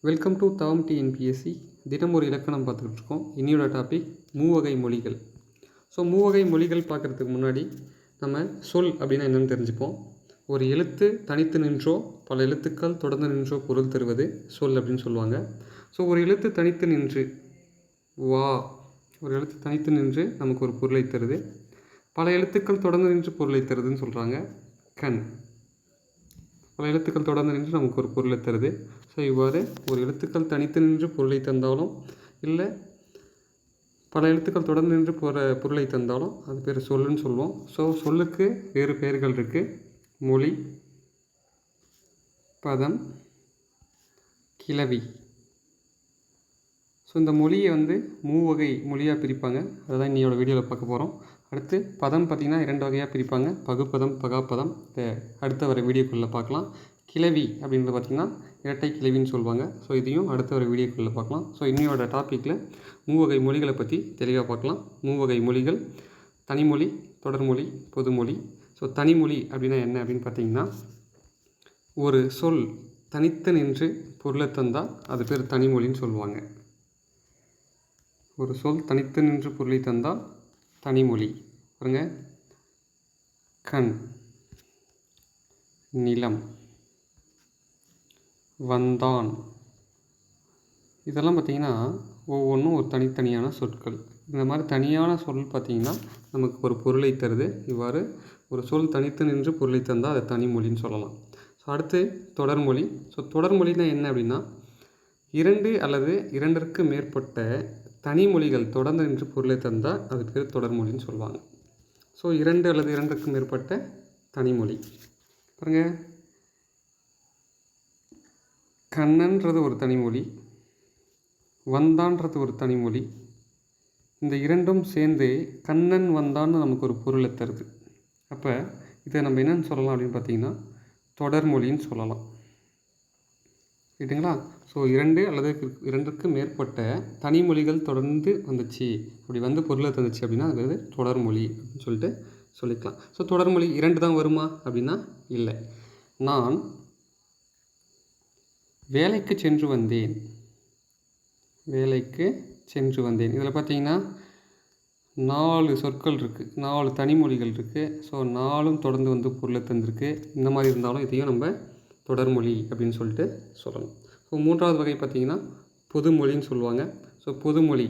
Welcome to தவம் TNPSC. தினம் ஒரு இலக்கணம் பார்த்துக்கிட்டு இருக்கோம். இன்னையோட டாபிக் மூவகை மொழிகள். ஸோ மூவகை மொழிகள் பார்க்குறதுக்கு முன்னாடி நம்ம சொல் அப்படின்னா என்னென்னு தெரிஞ்சுப்போம். ஒரு எழுத்து தனித்து நின்றோ பல எழுத்துக்கள் தொடர்ந்து நின்றோ பொருள் தருவது சொல் அப்படின்னு சொல்லுவாங்க. ஸோ ஒரு எழுத்து தனித்து நின்று வா, ஒரு எழுத்து தனித்து நின்று நமக்கு ஒரு பொருளை தருது. பல எழுத்துக்கள் தொடர்ந்து நின்று பொருளை தருதுன்னு சொல்கிறாங்க. கண், பல எழுத்துக்கள் தொடர்ந்து நின்று நமக்கு ஒரு பொருளை தருது. ஸோ இவ்வாறு ஒரு எழுத்துக்கள் தனித்து நின்று பொருளை தந்தாலும் இல்லை பல எழுத்துக்கள் தொடர்ந்து நின்று பொருளை தந்தாலும் அது பேர் சொல்லுன்னு சொல்லுவோம். ஸோ சொல்லுக்கு வேறு பெயர்கள் இருக்குது. மொழி, பதம், கிளவி. ஸோ இந்த மொழியை மூவகை மொழியாக பிரிப்பாங்க. அதுதான் இன்னையோட வீடியோவில் பார்க்க போகிறோம். அடுத்து பதம் பார்த்திங்கன்னா 2 வகையாக பிரிப்பாங்க, பகுப்பதம், பகாப்பதம். அடுத்த வர வீடியோக்குள்ளே பார்க்கலாம். கிளவி அப்படின்றது பார்த்திங்கன்னா இரட்டை கிளவின்னு சொல்லுவாங்க. ஸோ இதையும் அடுத்த வர வீடியோக்குள்ளே பார்க்கலாம். ஸோ இன்னையோட டாப்பிக்கில் மூவகை மொழிகளை பற்றி தெளிவாக பார்க்கலாம். மூவகை மொழிகள்: தனிமொழி, தொடர்மொழி, பொதுமொழி. ஸோ தனிமொழி அப்படின்னா என்ன அப்படின்னு பார்த்திங்கன்னா, ஒரு சொல் தனித்து நின்று பொருளை தந்தால் அது பேர் தனிமொழின்னு சொல்லுவாங்க. ஒரு சொல் தனித்து நின்று பொருளை தந்தால் தனிமொழி. பாருங்க, கண், நிலம், வந்தான். இதெல்லாம் பார்த்திங்கன்னா ஒவ்வொன்றும் ஒரு தனித்தனியான சொற்கள். இந்த மாதிரி தனியான சொல் பார்த்திங்கன்னா நமக்கு ஒரு பொருளை தருது. இவ்வாறு ஒரு சொல் தனித்து நின்று பொருளை தந்தால் அதை தனிமொழின்னு சொல்லலாம். ஸோ அடுத்து தொடர்மொழி. ஸோ தொடர்மொழினா என்ன அப்படின்னா, 2 அல்லது 2ற்கு மேற்பட்ட தனிமொழிகள் தொடர்ந்து நின்று பொருளை தந்தால் அது பேர் தொடர்மொழின்னு சொல்லுவாங்க. ஸோ 2 அல்லது 2ற்கு மேற்பட்ட தனிமொழி. பாருங்கள், கண்ணன்றது ஒரு தனிமொழி, வந்தான்றது ஒரு தனிமொழி. இந்த 2ம் சேர்ந்து கண்ணன் வந்தான்னு நமக்கு ஒரு பொருளை தருது. அப்போ இதை நம்ம என்னென்னு சொல்லலாம் அப்படின்னு பார்த்திங்கன்னா தொடர்மொழின்னு சொல்லலாம். ரைட்டுங்களா? ஸோ 2 அல்லது 2ற்கு மேற்பட்ட தனிமொழிகள் தொடர்ந்து வந்துச்சு, அப்படி பொருளை தந்துச்சு அப்படின்னா அது வந்து தொடர்மொழி அப்படின்னு சொல்லிட்டு சொல்லிக்கலாம். ஸோ தொடர்மொழி 2 தான் வருமா அப்படின்னா இல்லை. நான் வேலைக்கு சென்று வந்தேன், வேலைக்கு சென்று வந்தேன். இதில் பார்த்தீங்கன்னா 4 சொற்கள் இருக்குது, 4 தனிமொழிகள் இருக்குது. ஸோ 4ம் தொடர்ந்து பொருளை தந்திருக்கு. இந்த மாதிரி இருந்தாலும் இதையும் நம்ம தொடர்மொழி அப்படின்னு சொல்லிட்டு சொல்லணும். ஸோ 3வது வகை பார்த்திங்கன்னா பொதுமொழின்னு சொல்லுவாங்க. ஸோ பொதுமொழி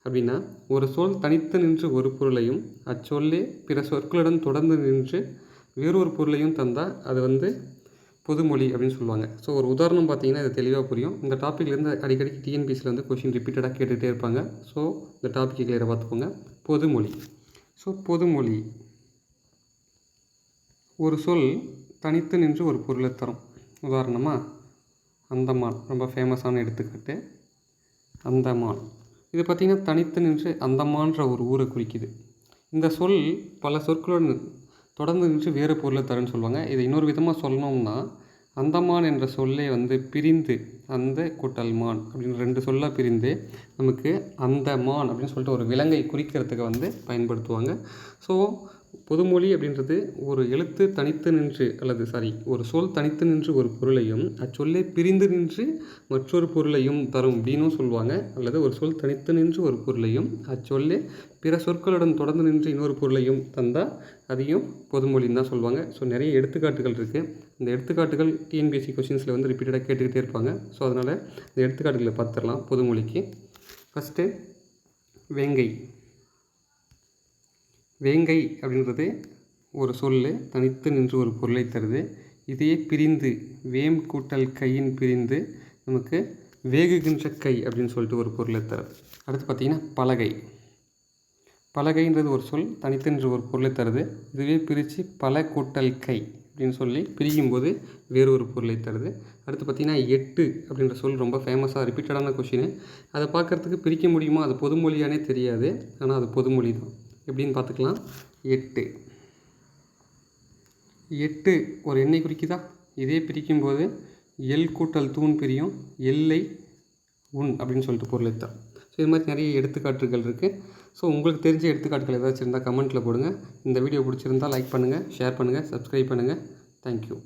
அப்படின்னா, ஒரு சொல் தனித்து நின்று ஒரு பொருளையும் அச்சொல்லே பிற சொற்களுடன் தொடர்ந்து நின்று வேறொரு பொருளையும் தந்தால் அது பொதுமொழி அப்படின்னு சொல்லுவாங்க. ஸோ ஒரு உதாரணம் பார்த்திங்கன்னா இது தெளிவாக புரியும். இந்த டாப்பிக்லேருந்து அடிக்கடிக்கு டிஎன்பிஎஸ்சியில் கொஷின் ரிப்பீட்டடாக கேட்டுகிட்டே இருப்பாங்க. ஸோ இந்த டாப்பிக்கை கிளியராக பார்த்துக்கோங்க. பொதுமொழி. ஸோ பொதுமொழி, ஒரு சொல் தனித்து நின்று ஒரு பொருளை தரும். உதாரணமாக அந்தமான், ரொம்ப ஃபேமஸான எடுத்துக்காட்டு. அந்தமான் இது பார்த்திங்கன்னா தனித்து நின்று அந்தமான்ற ஒரு ஊரை குறிக்குது. இந்த சொல் பல சொற்களுடன் தொடர்ந்து நின்று வேறு பொருளை தருன்னு சொல்லுவாங்க. இதை இன்னொரு விதமாக சொல்லணும்னா, அந்தமான் என்ற சொல்லே பிரிந்து, அந்த கூட்டல் மான் அப்படின்னு 2 சொல்லாக பிரிந்து நமக்கு அந்தமான் அப்படின்னு சொல்லிட்டு ஒரு விலங்கை குறிக்கிறதுக்கு பயன்படுத்துவாங்க. ஸோ பொதுமொழி அப்படின்றது ஒரு எழுத்து தனித்து நின்று ஒரு சொல் தனித்து நின்று ஒரு பொருளையும் அச்சொல்லே பிரிந்து நின்று மற்றொரு பொருளையும் தரும் அப்படின்னும் சொல்லுவாங்க. அல்லது ஒரு சொல் தனித்து நின்று ஒரு பொருளையும் அச்சொல்லே பிற சொற்களுடன் தொடர்ந்து நின்று இன்னொரு பொருளையும் தந்தால் அதையும் பொதுமொழின்னு தான் சொல்லுவாங்க. ஸோ நிறைய எடுத்துக்காட்டுகள் இருக்குது. இந்த எடுத்துக்காட்டுகள் டிஎன்பிஎஸ்சி கொஷின்ஸில் ரிப்பீட்டடாக கேட்டுக்கிட்டே இருப்பாங்க. ஸோ அதனால் இந்த எடுத்துக்காட்டுகளை பார்த்துடலாம். பொதுமொழிக்கு ஃபஸ்ட்டு வேங்கை. வேங்கை அப்படின்றது ஒரு சொல் தனித்து நின்று ஒரு பொருளை தருது. இதையே பிரிந்து, வேம் கூட்டல் கையின் பிரிந்து நமக்கு வேகுகின்ற கை அப்படின்னு சொல்லிட்டு ஒரு பொருளை தருது. அடுத்து பார்த்திங்கன்னா பலகை. பலகைன்றது ஒரு சொல் தனித்து நின்று ஒரு பொருளை தருது. இதுவே பிரித்து பல கூட்டல் கை அப்படின்னு சொல்லி பிரிக்கும்போது வேறு ஒரு பொருளை தருது. அடுத்து பார்த்திங்கன்னா எட்டு அப்படின்ற சொல் ரொம்ப ஃபேமஸாக ரிப்பீட்டடான கொஷின். அதை பார்க்குறதுக்கு பிரிக்க முடியுமா, அது பொதுமொழியானே தெரியாது. ஆனால் அது பொதுமொழி தான். எப்படின்னு பார்த்துக்கலாம். 8 8 ஒரு எண்ணை குறிக்குதா? இதே பிரிக்கும்போது எல் கூட்டல் தூண் பிரியும், எல்லை உன் அப்படின்னு சொல்லிட்டு பொருளை தரும். ஸோ இது மாதிரி நிறைய எடுத்துக்காட்டுகள் இருக்குது. ஸோ உங்களுக்கு தெரிஞ்ச எடுத்துக்காட்டுகள் ஏதாச்சும் இருந்தால் கமெண்ட்டில் போடுங்க. இந்த வீடியோ பிடிச்சிருந்தால் லைக் பண்ணுங்கள், ஷேர் பண்ணுங்கள், சப்ஸ்கிரைப் பண்ணுங்கள். தேங்க்யூ.